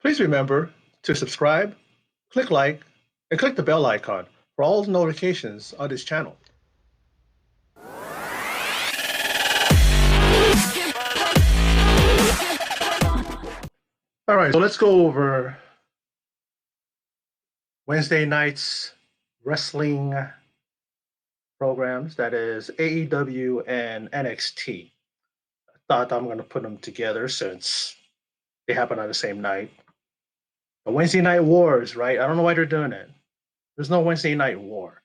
Please remember to subscribe, click like, and click the bell icon for all notifications on this channel. All right, so let's go over Wednesday night's wrestling programs, that is AEW and NXT. I thought I'm going to put them together since they happen on the same night. The Wednesday Night Wars, right? I don't know why they're doing it. There's no Wednesday Night War.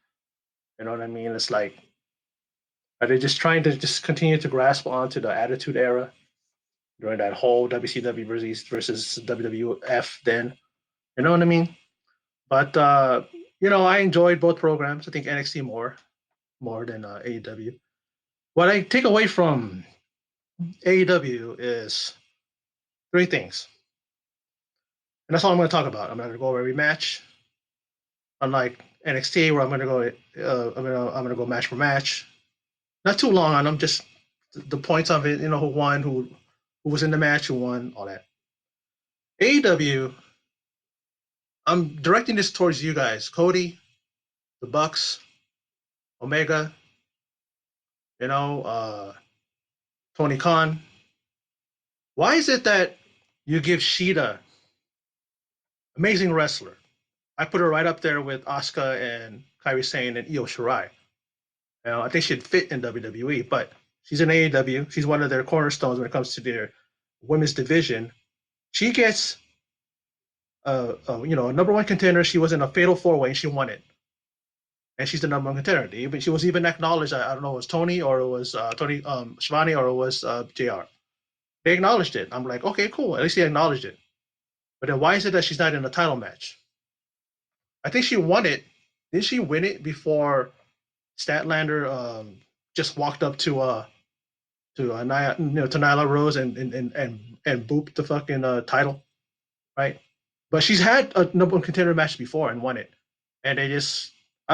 You know what I mean? It's like, are they just trying to just continue to grasp onto the Attitude Era during that whole WCW versus WWF then? You know what I mean? But I enjoyed both programs. I think NXT more than AEW. What I take away from AEW is three things, and that's all I'm going to talk about. I'm not going to go over every match, unlike NXT, where I'm going to go. I'm going to go match for match. Not too long on them, just the points of it. Who won, who was in the match, who won, all that. AEW, I'm directing this towards you guys, Cody, the Bucks, Omega, Tony Khan. Why is it that you give Shida, amazing wrestler? I put her right up there with Asuka and Kairi Sane and Io Shirai. I think she'd fit in WWE, but she's in AEW. She's one of their cornerstones when it comes to their women's division. She gets a number one contender. She was in a fatal four-way and she won it. And she's the number one contender. She was even acknowledged. I don't know, it was Tony or it was Tony Shivani or it was JR. They acknowledged it. I'm like, okay, cool. At least they acknowledged it. But then why is it that she's not in a title match? I think she won it. Did she win it before Statlander just walked up to Nyla Rose and booped the fucking title, right? But she's had a number one contender match before and won it, and I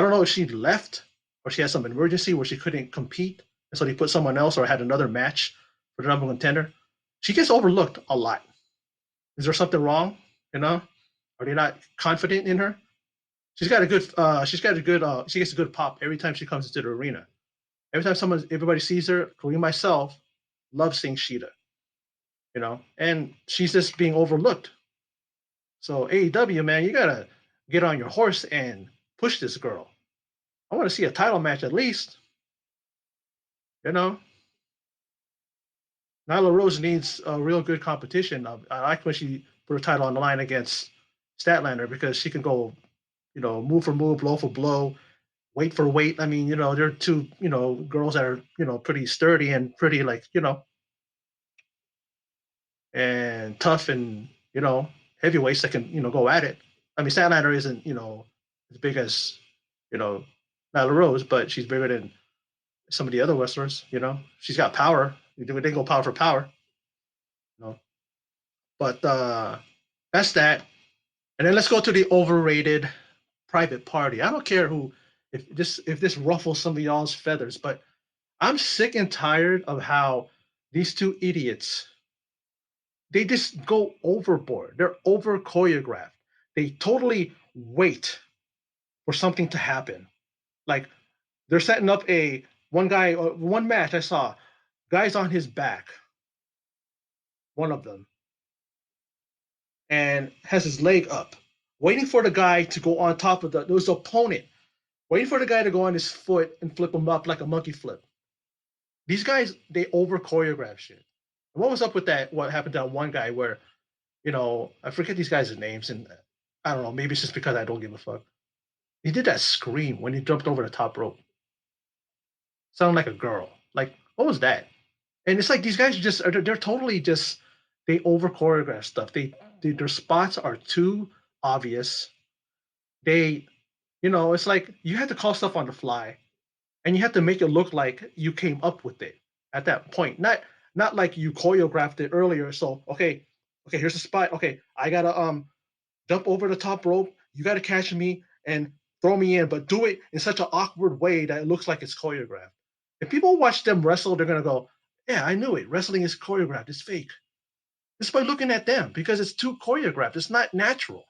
don't know if she left or she had some emergency where she couldn't compete, and so they put someone else or had another match for the number one contender. She gets overlooked a lot. Is there something wrong? Are they not confident in her? She gets a good pop every time she comes into the arena. Every time everybody sees her, including myself, love seeing Shida. And she's just being overlooked. So AEW, man, you gotta get on your horse and push this girl. I want to see a title match at least. Nyla Rose needs a real good competition. I like when she put her title on the line against Statlander because she can go, move for move, blow for blow, weight for weight. I mean, they're two, girls that are, pretty sturdy and pretty and tough and, heavyweights that can, go at it. I mean, Statlander isn't, as big as, Nyla Rose, but she's bigger than some of the other wrestlers. She's got power. They go power for power. But that's that. And then let's go to the overrated Private Party. I don't care if this ruffles some of y'all's feathers, but I'm sick and tired of how these two idiots, they just go overboard. They're over choreographed. They totally wait for something to happen. Like they're setting up one match I saw, guy's on his back, one of them, and has his leg up, waiting for the guy to go on top of his opponent, waiting for the guy to go on his foot and flip him up like a monkey flip. These guys, they over choreograph shit. And what was up with that? What happened to that one guy where, I forget these guys' names, and I don't know, maybe it's just because I don't give a fuck. He did that scream when he jumped over the top rope. Sounded like a girl. Like, what was that? And it's like these guys they're totally just, they over choreograph stuff. Their spots are too obvious. It's like you have to call stuff on the fly, and you have to make it look like you came up with it at that point. Not like you choreographed it earlier. So okay, here's the spot. Okay, I gotta jump over the top rope. You gotta catch me and throw me in, but do it in such an awkward way that it looks like it's choreographed. If people watch them wrestle, they're gonna go, "Yeah, I knew it. Wrestling is choreographed. It's fake." Just by looking at them because it's too choreographed. It's not natural.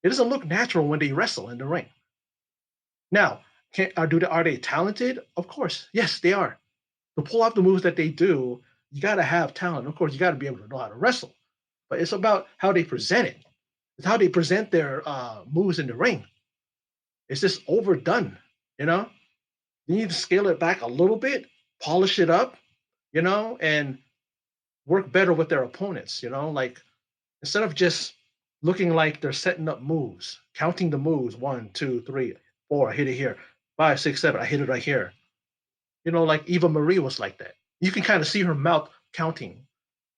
It doesn't look natural when they wrestle in the ring. Now, are they talented? Of course, yes, they are. To pull off the moves that they do, you got to have talent. Of course, you got to be able to know how to wrestle. But it's about how they present it. It's how they present their moves in the ring. It's just overdone. You know, you need to scale it back a little bit, polish it up. And work better with their opponents. Like instead of just looking like they're setting up moves, counting the moves 1, 2, 3, 4, I hit it here, 5, 6, 7, I hit it right here. Like Eva Marie was like that. You can kind of see her mouth counting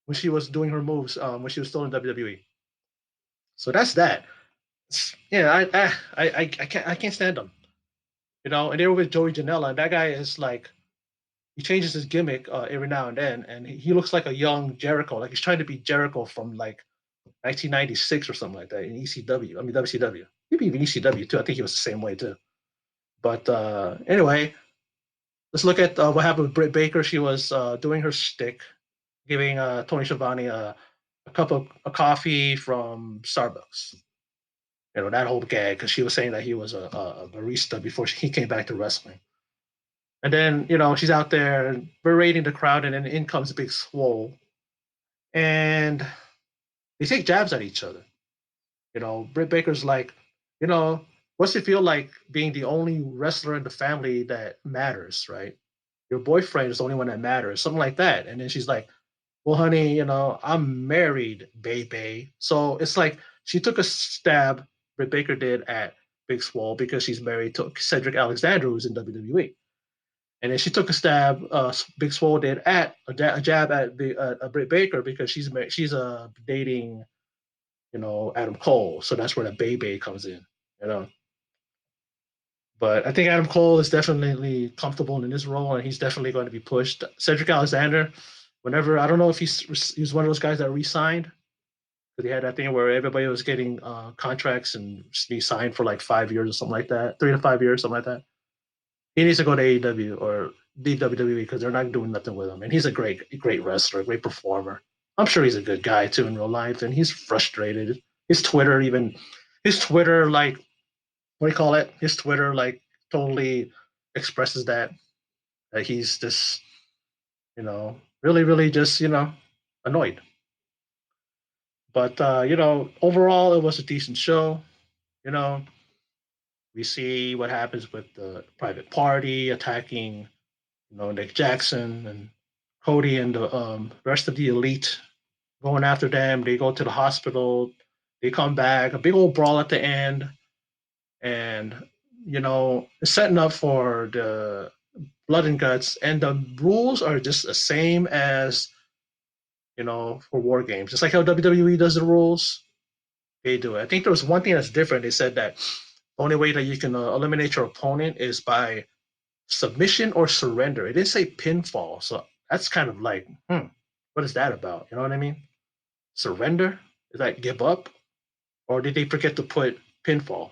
when she was doing her moves when she was still in WWE. So that's that. Yeah, I can't stand them. And they were with Joey Janela, and that guy is like he changes his gimmick every now and then, and he looks like a young Jericho, like he's trying to be Jericho from like 1996 or something like that in ECW. I mean WCW. Maybe even ECW too. I think he was the same way too. But anyway, let's look at what happened with Britt Baker. She was doing her shtick, giving Tony Schiavone a cup of a coffee from Starbucks. That whole gag because she was saying that he was a barista before he came back to wrestling. And then she's out there berating the crowd, and then in comes Big Swole, and they take jabs at each other. Britt Baker's like, you know, what's it feel like being the only wrestler in the family that matters, right? Your boyfriend is the only one that matters, something like that. And then she's like, well, honey, I'm married, baby. So it's like she took a stab, Britt Baker did, at Big Swole because she's married to Cedric Alexander, who's in WWE. And then she took a stab, Big Swole did, at a jab at Britt Baker because she's dating Adam Cole. So that's where the Bay comes in, you know. But I think Adam Cole is definitely comfortable in this role, and he's definitely going to be pushed. Cedric Alexander, whenever I don't know if he's one of those guys that re-signed because he had that thing where everybody was getting contracts and he signed for like 5 years or something like that, 3 to 5 years, something like that. He needs to go to AEW or leave WWE because they're not doing nothing with him. And he's a great wrestler, great performer. I'm sure he's a good guy too in real life, and he's frustrated. His Twitter, even his Twitter, like what do you call it? His Twitter, like totally expresses that he's just, really, really just, annoyed. But overall, it was a decent show. You know, we see what happens with the private party attacking Nick Jackson and Cody and the rest of the elite going after them. They go to the hospital. They come back. A big old brawl at the end, and it's setting up for the blood and guts. And the rules are just the same as for war games. It's like how WWE does the rules. They do it. I think there was one thing that's different. They said that the only way that you can eliminate your opponent is by submission or surrender. It didn't say pinfall, so that's kind of like, what is that about? You know what I mean? Surrender? Is that give up, or did they forget to put pinfall?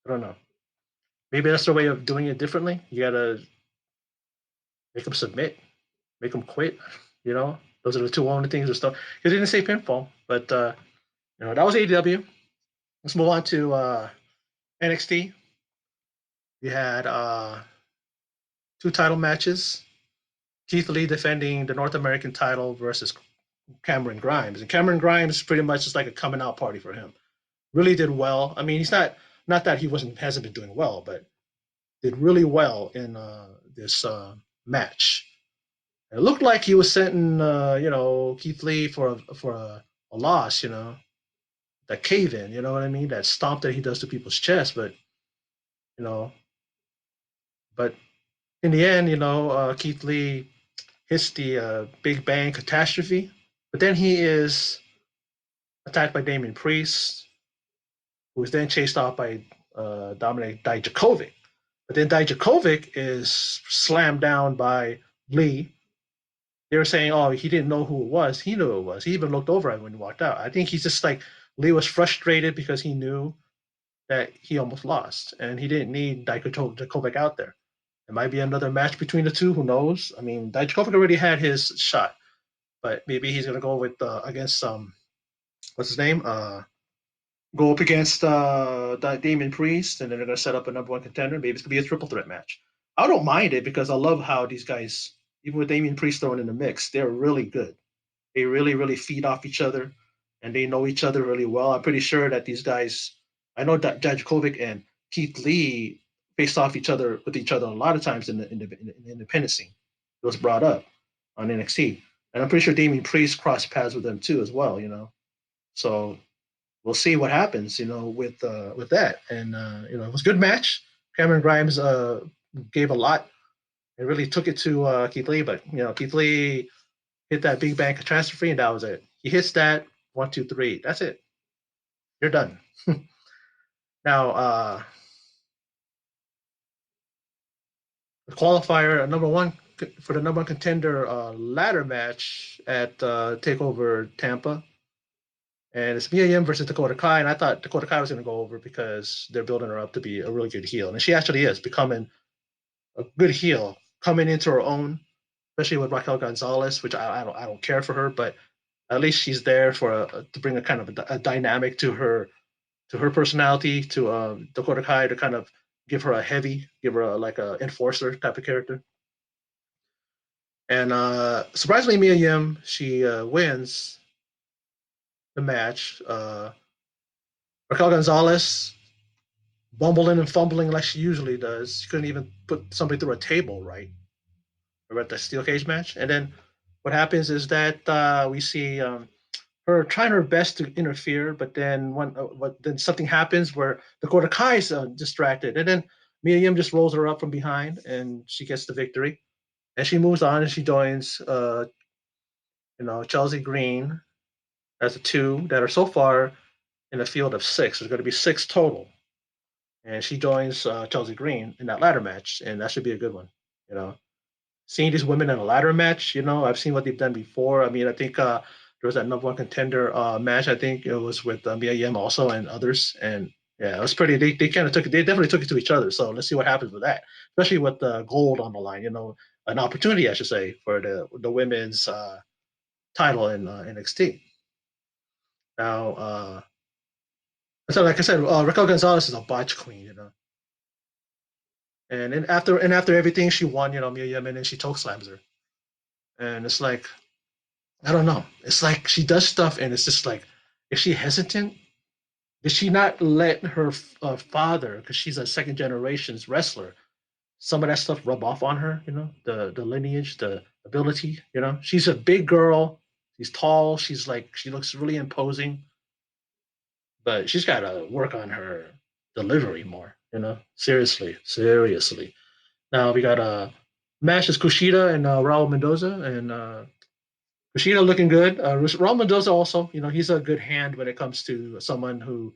I don't know. Maybe that's their way of doing it differently. You gotta make them submit, make them quit. Those are the two only things or stuff. Because it didn't say pinfall, but that was AEW. Let's move on to NXT. We had two title matches. Keith Lee defending the North American title versus Cameron Grimes. And Cameron Grimes pretty much is like a coming out party for him. Really did well. I mean, he's not that he hasn't been doing well, but did really well in this match. And it looked like he was setting Keith Lee for a loss. That cave in. You know what I mean? That stomp that he does to people's chest. But you know, but in the end, Keith Lee hits the Big Bang catastrophe. But then he is attacked by Damian Priest, who is then chased off by Dominic Dijakovic. But then Dijakovic is slammed down by Lee. They were saying, oh, he didn't know who it was. He knew it was. He even looked over at him when he walked out. I think he's just like, Lee was frustrated because he knew that he almost lost, and he didn't need Dijakovic out there. It might be another match between the two. Who knows? I mean, Dijakovic already had his shot. but maybe he's gonna go with against what's his name? Go up against Damien Priest, and then they're gonna set up a number one contender. Maybe it's gonna be a triple threat match. I don't mind it because I love how these guys, even with Damien Priest thrown in the mix, they're really good. They really, really feed off each other, and they know each other really well. I'm pretty sure that these guys, I know that Dijakovic and Keith Lee faced off each other with each other a lot of times in the independent scene. It was brought up on NXT, and I'm pretty sure Damien Priest crossed paths with them too as well. So we'll see what happens. With that, and it was a good match. Cameron Grimes gave a lot and really took it to Keith Lee, but Keith Lee hit that big bang catastrophe, and that was it. He hits that 1, 2, 3. That's it. You're done. Now, the qualifier number one for the number one contender ladder match at Takeover Tampa, and it's Mia Yim versus Dakota Kai. And I thought Dakota Kai was going to go over because they're building her up to be a really good heel, and she actually is becoming a good heel, coming into her own, especially with Raquel Gonzalez, which I don't care for her, but at least she's there to bring a kind of a dynamic to her personality, to Dakota Kai, to kind of give her like a enforcer type of character. And surprisingly, Mia Yim, she wins the match. Raquel Gonzalez bumbling and fumbling like she usually does. She couldn't even put somebody through a table right. Or at the steel cage match. And then what happens is that we see her trying her best to interfere, but then something happens where Dakota Kai's distracted, and then Mia Yim just rolls her up from behind, and she gets the victory. And she moves on, and she joins, Chelsea Green as the two that are so far in a field of six. There's going to be six total, and she joins Chelsea Green in that ladder match, and that should be a good one. You know, seeing these women in a ladder match, I've seen what they've done before. I mean, I think there was that number one contender match. I think it was with Mia Yim also and others. And yeah, it was pretty. They kind of took it. They definitely took it to each other. So let's see what happens with that, especially with the gold on the line. An opportunity, I should say, for the women's title in NXT. Now, so like I said, Raquel Gonzalez is a botch queen. And after everything, she won. Mia Yim, and then she choke slams her. And it's like, I don't know. It's like she does stuff, and it's just like, is she hesitant? Did she not let her father, because she's a second generation's wrestler, some of that stuff rub off on her? The lineage, the ability. She's a big girl. She's tall. She looks really imposing, but she's got to work on her delivery more. Seriously, seriously. Now we got Mash is Kushida and Raul Mendoza, and Kushida looking good. Raul Mendoza also, he's a good hand when it comes to someone who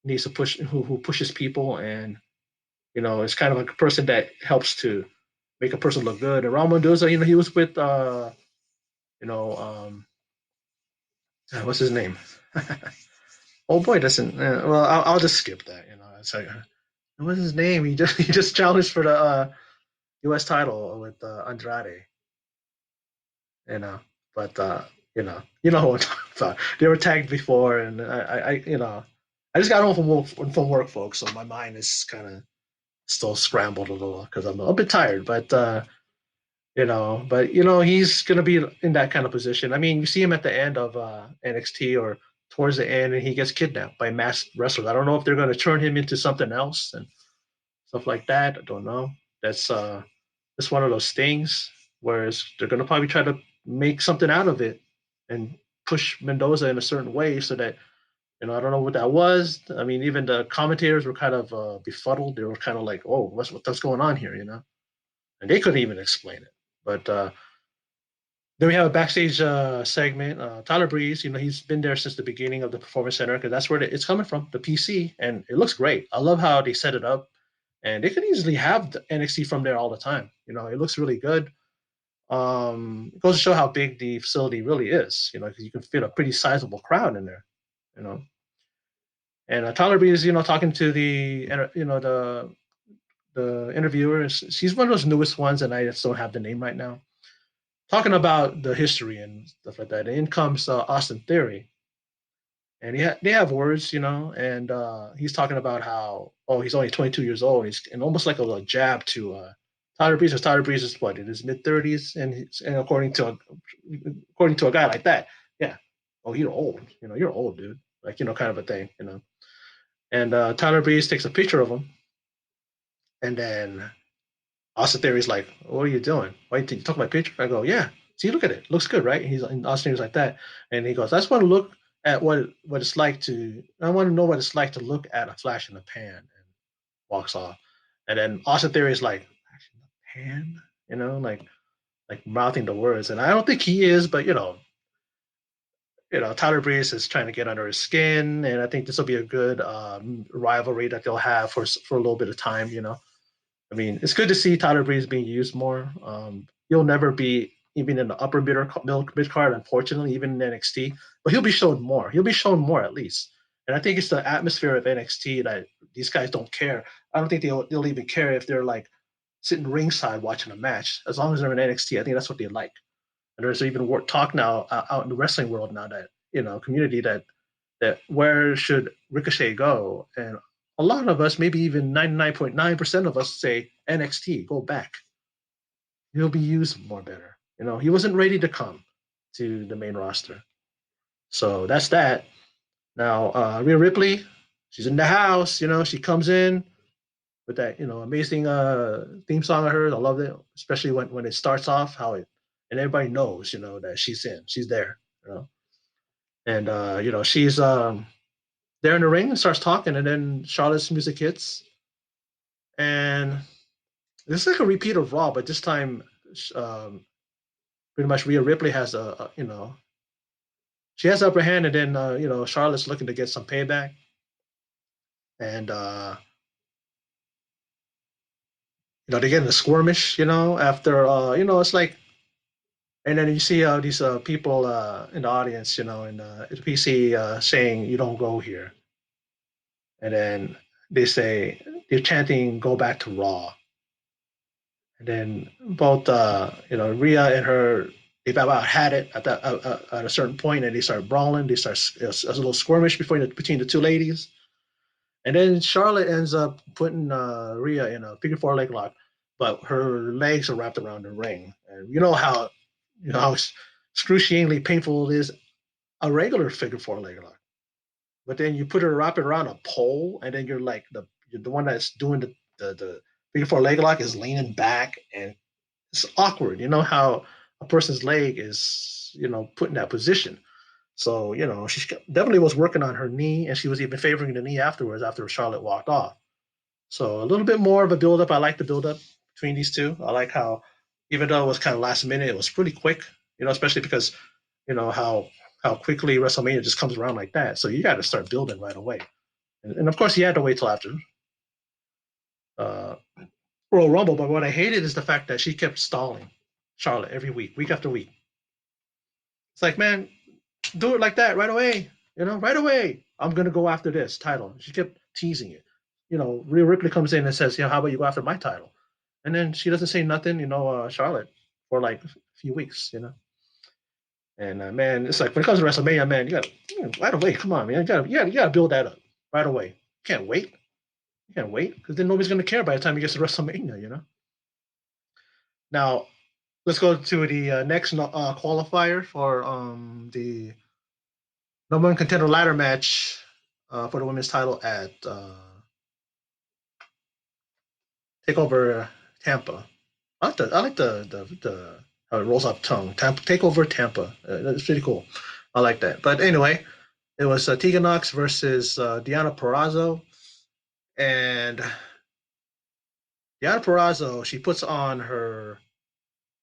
needs to who pushes people, and is kind of like a person that helps to make a person look good. And Raul Mendoza, he was with you know, what's his name? Oh boy, doesn't. Well, I'll just skip that. It's like, what's his name? He just challenged for the U.S. title with Andrade. you know. But who I'm talking about. They were tagged before, and I just got home from work, folks. So my mind is kind of still scrambled a little because I'm a bit tired. But he's gonna be in that kind of position. I mean, you see him at the end of NXT or towards the end, and he gets kidnapped by masked wrestlers. I don't know if they're gonna turn him into something else and stuff like that. I don't know. That's one of those things. Whereas they're gonna probably try to make something out of it and push Mendoza in a certain way so that I don't know what that was. I mean, even the commentators were kind of befuddled. They were kind of like, "Oh, what's going on here?" And they couldn't even explain it. But then we have a backstage segment. Tyler Breeze, he's been there since the beginning of the Performance Center because that's where it's coming from, the PC, and it looks great. I love how they set it up, and they could easily have the NXT from there all the time. It looks really good. It goes to show how big the facility really is. Because you can fit a pretty sizable crowd in there. You know, and Tyler Breeze, talking to the interviewer. She's one of those newest ones, and I just don't have the name right now. talking about the history and stuff like that. And in comes Austin Theory, and they have words, and he's talking about how he's only 22 years old, and almost like a little jab to Tyler Breeze. Tyler Breeze is what, in his mid 30s, and according to a guy like that, yeah, oh, you're old, you're old, dude, like kind of a thing. And Tyler Breeze takes a picture of him, and then Austin Theory's like, "What are you doing? Why you took my picture?" I go, "Yeah. See, look at it. Looks good, right?" And Austin Theory's like that, and he goes, "I just want to look at what it's like to. I want to know what it's like to look at a flash in the pan." And walks off. And then Austin Theory is like, "Flash in the pan," like mouthing the words. And I don't think he is, but Tyler Breeze is trying to get under his skin, and I think this will be a good rivalry that they'll have for a little bit of time. I mean, it's good to see Tyler Breeze being used more. He'll never be even in the upper mid card, unfortunately, even in NXT, but he'll be shown more. He'll be shown more at least. And I think it's the atmosphere of NXT that these guys don't care. I don't think they'll even care if they're like sitting ringside watching a match. As long as they're in NXT, I think that's what they like. And there's even talk now out in the wrestling world now that community that where should Ricochet go? And a lot of us, maybe even 99.9% of us say NXT, go back. He'll be used more better. He wasn't ready to come to the main roster. So that's that. Now, Rhea Ripley, she's in the house. She comes in with that, amazing theme song of hers. I love it, especially when it starts off, and everybody knows, that she's there, and she's there in the ring and starts talking, and then Charlotte's music hits, and it's like a repeat of Raw, but this time, um, pretty much Rhea Ripley has she has the upper hand, and then Charlotte's looking to get some payback, and they get in a skirmish, after it's like, and then you see these people in the audience, in the PC saying, "You don't go here," and then they're chanting, "Go back to Raw." And then both, Rhea and her, they've about had it at a certain point, and they start brawling. They start a little skirmish between the two ladies, and then Charlotte ends up putting Rhea in a figure four leg lock, but her legs are wrapped around the ring, and how excruciatingly painful it is a regular figure four leg lock. But then you put her wrapping around a pole, and then you're the one that's doing the figure four leg lock is leaning back, and it's awkward. You know how a person's leg is, put in that position. So, she definitely was working on her knee, and she was even favoring the knee afterwards after Charlotte walked off. So a little bit more of a build up. I like the build up between these two. I like how, even though it was kind of last minute, it was pretty quick. Especially because how quickly WrestleMania just comes around like that. So you got to start building right away. And of course, you had to wait till after uh, Royal Rumble. But what I hated is the fact that she kept stalling Charlotte every week after week. It's like, man, do it like that right away. Right away. I'm gonna go after this title. She kept teasing it. Rhea Ripley comes in and says, "How about you go after my title?" And then she doesn't say nothing. Charlotte for like a few weeks. And man, it's like when it comes to WrestleMania, man, you got right away. Come on, man, you gotta build that up right away. You can't wait. You can't wait because then nobody's gonna care by the time you get to WrestleMania. Now let's go to the next qualifier for the number one contender ladder match for the women's title at Takeover Tampa. I like the how it rolls off tongue. Takeover Tampa. That's pretty cool. I like that. But anyway, it was Tegan Knox versus Deanna Perrazzo, and Deanna Perrazzo, she puts on her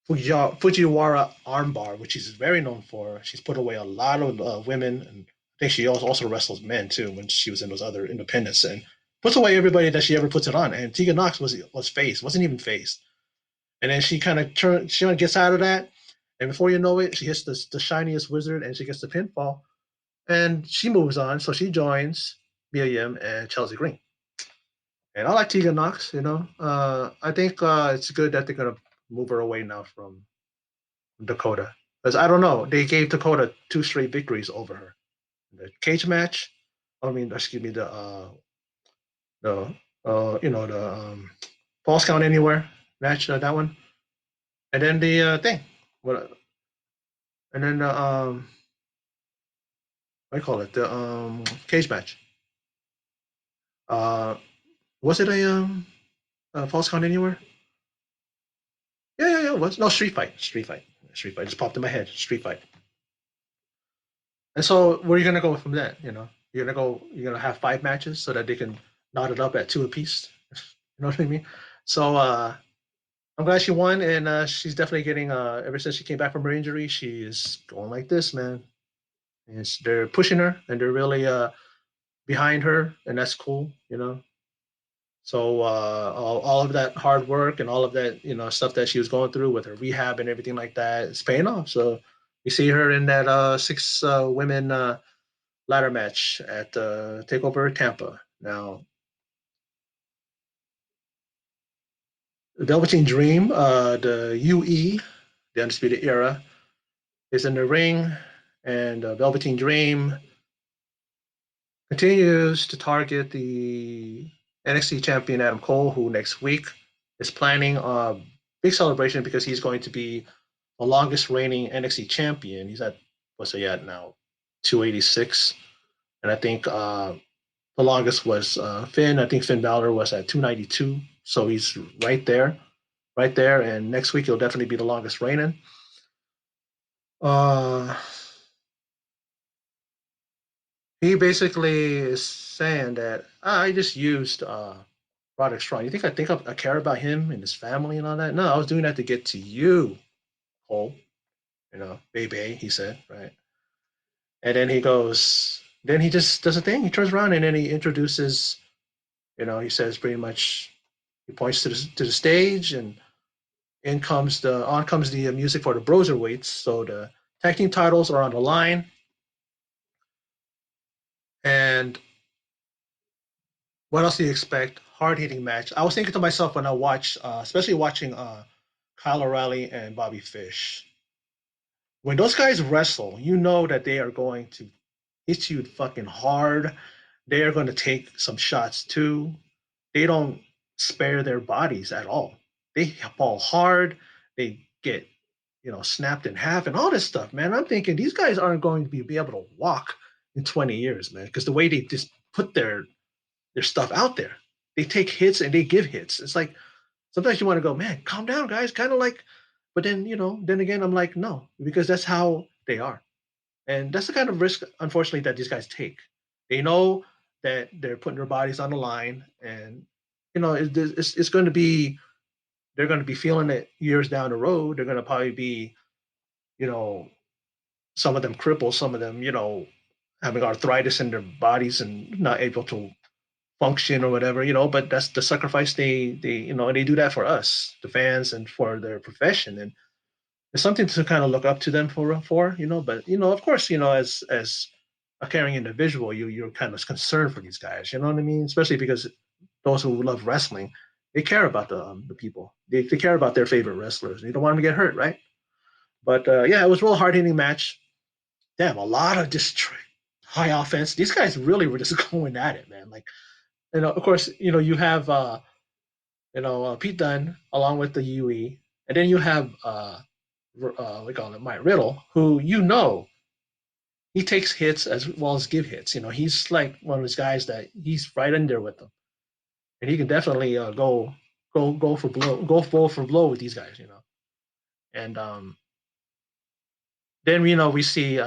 Fujiwara armbar, which she's very known for. She's put away a lot of women, and I think she also wrestles men too when she was in those other independents, and puts away everybody that she ever puts it on. And Tegan Knox was faced, wasn't even faced, and then she kind of she gets out of that, and before you know it, she hits the shiniest wizard, and she gets the pinfall, and she moves on. So she joins Mia Yim and Chelsea Green. And I like Tegan Knox. I think it's good that they're gonna move her away now from Dakota. Because I don't know, they gave Dakota two straight victories over her. The cage match, I mean, excuse me, the the false count anywhere match, that one, and then the thing, what, and then the what do you call it, the cage match. Uh, was it a false count anywhere? Yeah, yeah, yeah. Was no street fight. Just popped in my head. Street fight. And so where are you gonna go from that? You're gonna have five matches so that they can knot it up at two apiece. You know what I mean? So I'm glad she won, and she's definitely getting. Ever since she came back from her injury, she is going like this, man. And they're pushing her, and they're really behind her, and that's cool, you know. So all of that hard work and all of that, stuff that she was going through with her rehab and everything like that, it's paying off. So you see her in that six women ladder match at Takeover Tampa. Now, the Velveteen Dream, the UE, the Undisputed Era, is in the ring, and Velveteen Dream continues to target the NXT champion Adam Cole, who next week is planning a big celebration because he's going to be the longest reigning NXT champion. He's at, what's he at now? 286. And I think the longest was Finn. I think Finn Balor was at 292. So he's right there, right there. And next week he'll definitely be the longest reigning. Uh, he basically is saying that I just used Roderick Strong. You think I care about him and his family and all that? No, I was doing that to get to you, Cole. Baby, he said, right? And then he goes, then he just does a thing. He turns around and then he introduces, he says pretty much, he points to the stage, and on comes the music for the Broserweights. So the tag team titles are on the line, and what else do you expect? Hard hitting match. I was thinking to myself when I watched, especially watching Kyle O'Reilly and Bobby Fish. When those guys wrestle, you know that they are going to hit you fucking hard. They are going to take some shots too. They don't spare their bodies at all. They fall hard. They get, snapped in half and all this stuff, man. I'm thinking these guys aren't going to be able to walk in 20 years, man, because the way they just put their stuff out there. They take hits and they give hits. It's like sometimes you want to go, man, calm down, guys. Kind of like, but then then again, I'm like, no, because that's how they are, and that's the kind of risk, unfortunately, that these guys take. They know that they're putting their bodies on the line, and it's going to be they're going to be feeling it years down the road. They're going to probably be, you know, some of them crippled, some of them, having arthritis in their bodies and not able to function or whatever, but that's the sacrifice and they do that for us, the fans, and for their profession. And it's something to kind of look up to them for. But of course, as a caring individual, you're kind of concerned for these guys, you know what I mean? Especially because those who love wrestling, they care about the people. They care about their favorite wrestlers. They don't want them to get hurt, right? But yeah, it was a real hard hitting match. Damn, a lot of just high offense. These guys really were just going at it, man. Like, of course, you have Pete Dunne along with the UE, and then you have we call it Mike Riddle, who he takes hits as well as give hits. He's like one of those guys that he's right in there with them, and he can definitely go blow for blow with these guys. And then we see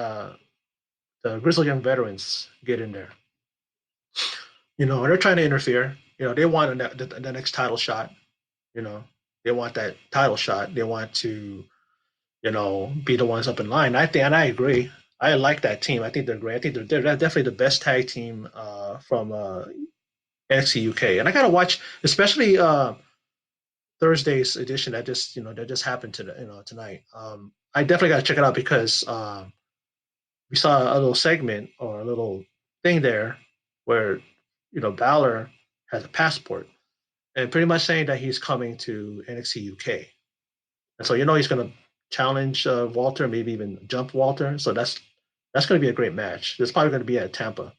the Grizzled Young Veterans get in there. And they're trying to interfere. They want the next title shot. You know, they want that title shot. They want to, be the ones up in line. And I agree. I like that team. I think they're great. I think they're definitely the best tag team from NXT UK. And I gotta watch, especially Thursday's edition that just happened tonight. I definitely gotta check it out because we saw a little segment or a little thing there where Balor has a passport and pretty much saying that he's coming to NXT UK. And so he's gonna challenge Walter, maybe even jump Walter. So that's going to be a great match. It's probably going to be at Tampa,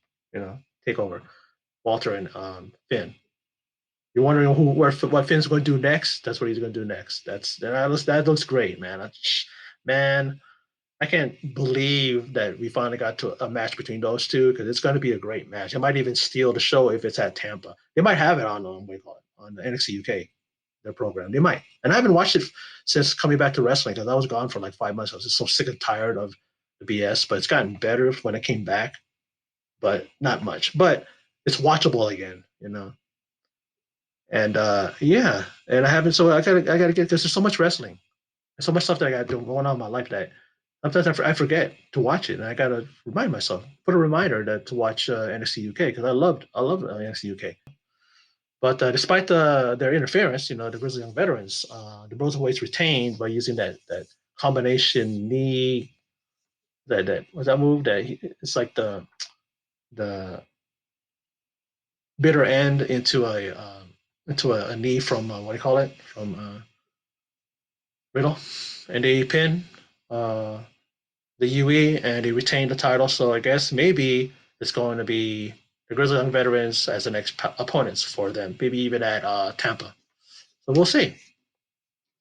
Takeover. Walter and Finn. You're wondering what Finn's going to do next? That's what he's going to do next. That looks great, man. Man, I can't believe that we finally got to a match between those two because it's going to be a great match. It might even steal the show if it's at Tampa. They might have it on what do you call it, on the NXT UK, their program. They might. And I haven't watched it since coming back to wrestling because I was gone for like 5 months. I was just so sick and tired of the BS. But it's gotten better when I came back, but not much. But it's watchable again. And yeah, and I haven't. So I gotta get. There's so much wrestling, so much stuff that I got going on in my life that sometimes I forget to watch it, and I gotta remind myself, put a reminder to watch NXT UK because I love NXT UK. But despite their interference, the Grizzly Young Veterans, the Broserweights retained by using that combination knee. That was that move it's like the bitter end into a knee from what do you call it from Riddle, and they pin uh, the UE and they retain the title. So I guess maybe it's going to be the Grizzly Young Veterans as the next opponents for them, maybe even at Tampa. So we'll see.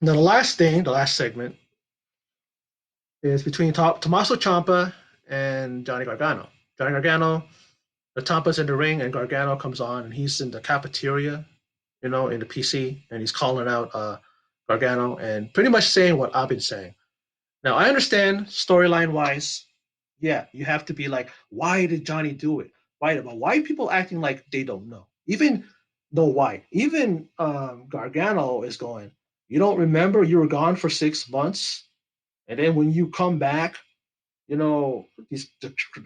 Now the last segment is between Tommaso Ciampa and Johnny Gargano. Johnny Gargano, the Ciampa's in the ring and Gargano comes on and he's in the cafeteria, in the PC, and he's calling out Gargano and pretty much saying what I've been saying. Now I understand storyline wise, yeah, you have to be like, why did Johnny do it? Why are people acting like they don't know? Even know why. Even Gargano is going, you don't remember you were gone for 6 months, and then when you come back, the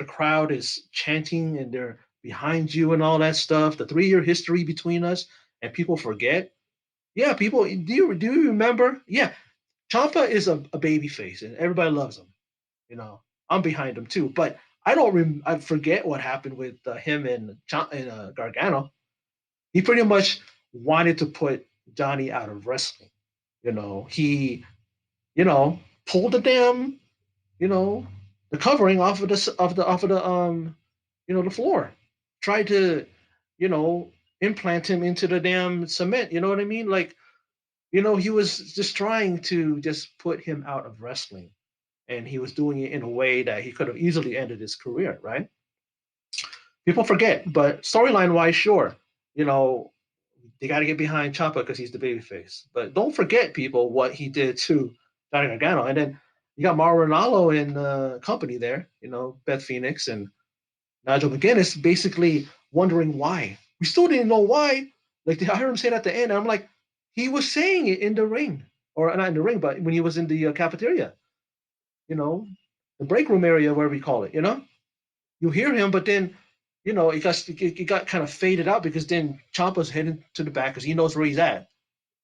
crowd is chanting and they're behind you and all that stuff. The 3 year history between us, and people forget. Yeah, people, do you remember? Yeah, Champa is a baby face, and everybody loves him. You know, I'm behind him too. But I forget what happened with him and Gargano. He pretty much wanted to put Johnny out of wrestling. He you know pulled the damn you know the covering off of the floor. Tried to you know implant him into the damn cement. You know what I mean? Like he was just trying to just put him out of wrestling, and he was doing it in a way that he could have easily ended his career, right? People forget, but storyline wise, sure, you know, they got to get behind Ciampa because he's the babyface. But don't forget, people, what he did to Johnny Gargano. And then you got Mauro Ranallo in company there, Beth Phoenix and Nigel McGuinness basically wondering why. We still didn't know why. Like, I heard him say it at the end. And I'm like, he was saying it in the ring, or not in the ring, but when he was in the cafeteria, you know, the break room area, where we call it. You hear him, but then, it got kind of faded out because then Champa's heading to the back because he knows where he's at.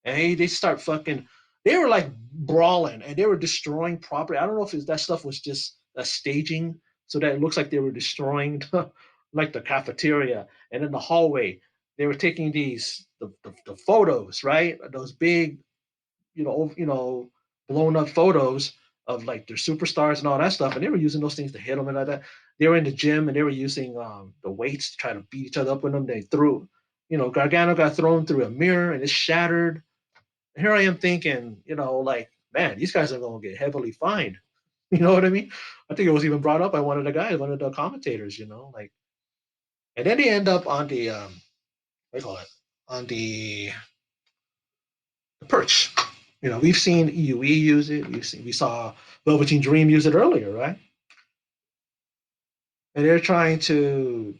And they start fucking, they were like brawling and they were destroying property. I don't know if that stuff was just a staging so that it looks like they were destroying like the cafeteria and in the hallway. They were taking the photos, right? Those big blown up photos of like their superstars and all that stuff, and they were using those things to hit them and like that. They were in the gym and they were using the weights to try to beat each other up with them. They threw, Gargano got thrown through a mirror and it shattered. And here I am thinking, like, man, these guys are going to get heavily fined. You know what I mean? I think it was even brought up by one of the guys, one of the commentators, like, and then they end up on the, what do you call it, on the perch. We've seen UE use it. We saw Velveteen Dream use it earlier, right? And they're trying to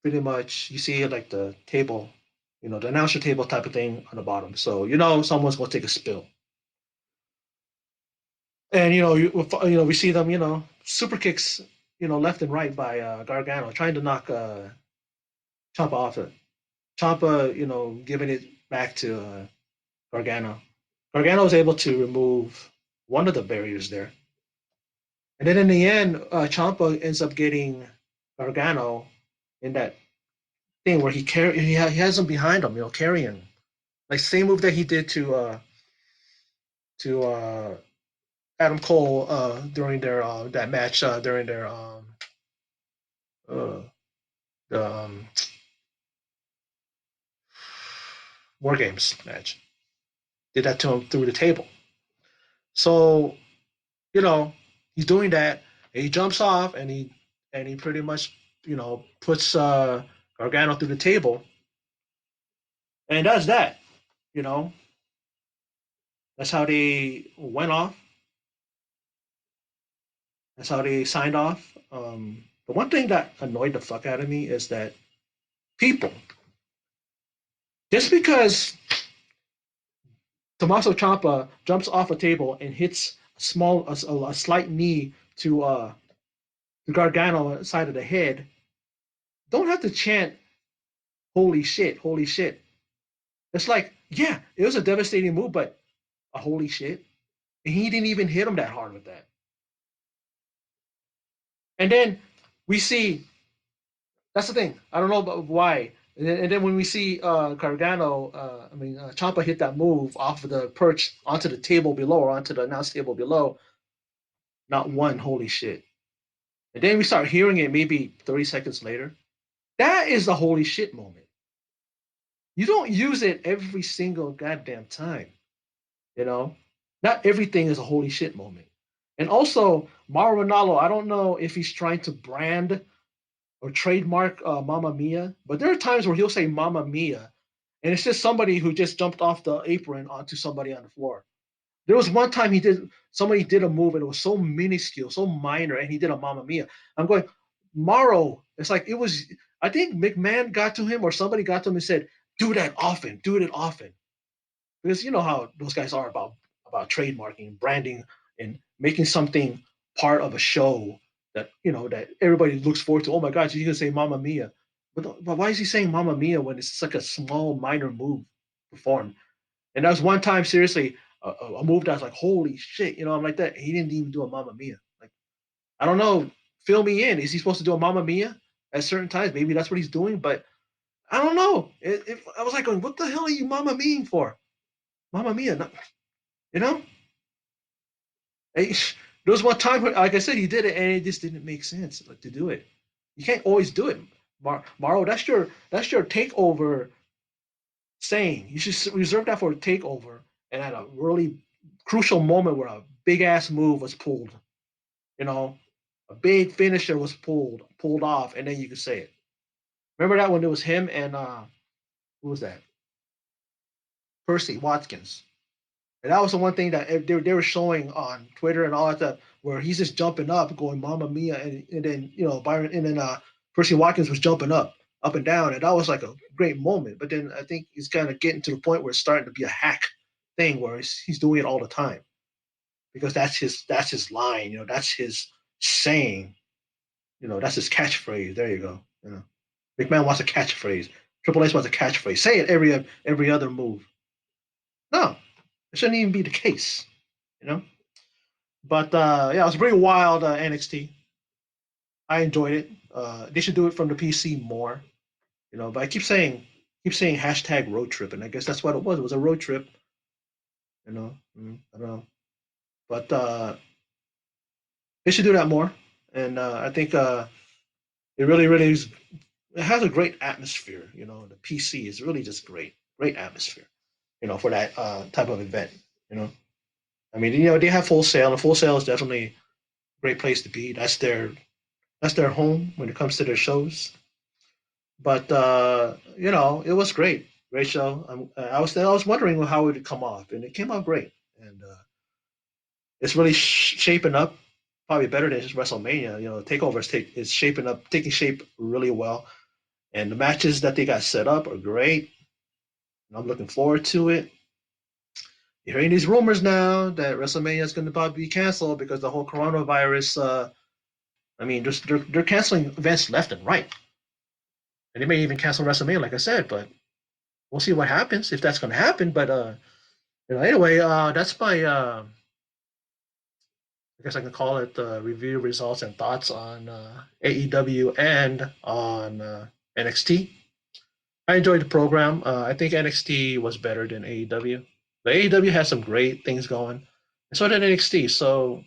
pretty much you see like the table, the announcer table type of thing on the bottom. So someone's gonna take a spill, and we see them, super kicks, left and right by Gargano, trying to knock Ciampa off it. Ciampa, giving it back to Gargano. Gargano was able to remove one of the barriers there. And then in the end, Ciampa ends up getting Gargano in that thing where he has him behind him, carrying like same move that he did to Adam Cole during their that match during their uh, the War Games match. Did that to him through the table. So you know he's doing that, and he jumps off, and he pretty much puts Gargano through the table, and that's that. You know that's how they went off. That's how they signed off. The one thing that annoyed the fuck out of me is that people, just because Tommaso Ciampa jumps off a table and hits a slight knee to Gargano side of the head, don't have to chant "Holy shit, holy shit." It's like, yeah, it was a devastating move, but a holy shit, and he didn't even hit him that hard with that. And then we see that's the thing. I don't know about why. And then when we see Gargano, Ciampa hit that move off of the perch onto the table below or onto the announce table below, not one holy shit. And then we start hearing it maybe 30 seconds later. That is the holy shit moment. You don't use it every single goddamn time, you know? Not everything is a holy shit moment. And also, Mauro Ronaldo, I don't know if he's trying to brand or trademark Mamma Mia, but there are times where he'll say Mamma Mia, and it's just somebody who just jumped off the apron onto somebody on the floor. There was one time somebody did a move and it was so minuscule, so minor, and he did a Mamma Mia. I'm going, Morrow. It's like it was. I think McMahon got to him or somebody got to him and said, "Do that often. Do it often." Because you know how those guys are about trademarking, branding, and making something part of a show that that everybody looks forward to. Oh my God, he's gonna say Mamma Mia, but why is he saying Mamma Mia when it's such a small minor move performed? And that was one time, seriously, a move that was like, holy shit, I'm like that. He didn't even do a Mamma Mia. Like, I don't know, fill me in. Is he supposed to do a Mamma Mia at certain times? Maybe that's what he's doing, but I don't know. I was like going, what the hell are you Mamma Mia for? Mamma Mia, no, you know? Hey, there was one time, like I said, he did it, and it just didn't make sense like, to do it. You can't always do it, Maro. That's your takeover saying. You should reserve that for a takeover, and at a really crucial moment where a big ass move was pulled, you know, a big finisher was pulled off, and then you could say it. Remember that when it was him and who was that? Percy Watkins. And that was the one thing that they were showing on Twitter and all that stuff, where he's just jumping up, going "Mamma Mia," and then Byron, and then Percy Watkins was jumping up and down, and that was like a great moment. But then I think he's kind of getting to the point where it's starting to be a hack thing, where he's doing it all the time because that's his line, that's his saying, that's his catchphrase. There you go. McMahon wants a catchphrase. Triple H wants a catchphrase. Say it every other move. No, it shouldn't even be the case. You know. But yeah, it was pretty wild NXT. I enjoyed it. They should do it from the PC more, But I keep saying hashtag road trip, and I guess that's what it was. It was a road trip, I don't know, but they should do that more. And I think it really, really is. It has a great atmosphere. The PC is really just great atmosphere. For that type of event. You know, I mean, they have Full Sail, and Full Sail is definitely a great place to be. That's their home when it comes to their shows. But it was great show. I was wondering how it would come off, and it came out great. And it's really shaping up, probably better than just WrestleMania. Takeover is shaping up, taking shape really well, and the matches that they got set up are great. And I'm looking forward to it. You're hearing these rumors now that WrestleMania is going to probably be canceled because the whole coronavirus. I mean, they're canceling events left and right, and they may even cancel WrestleMania, like I said. But we'll see what happens if that's going to happen. But anyway, that's my I guess I can call it review results and thoughts on AEW and on NXT. I enjoyed the program. I think NXT was better than AEW. The AEW has some great things going, So did NXT. So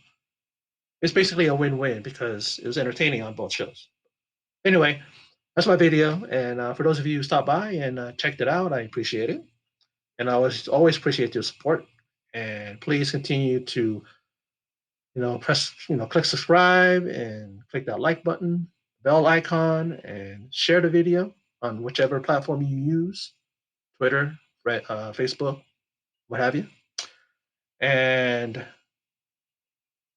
it's basically a win-win because it was entertaining on both shows. Anyway, that's my video, and for those of you who stopped by and checked it out, I appreciate it, and I always appreciate your support. And please continue to press click subscribe and click that like button, bell icon, and share the video on whichever platform you use, Twitter, Facebook, what have you. And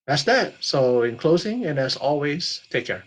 that's that. So in closing, and as always, take care.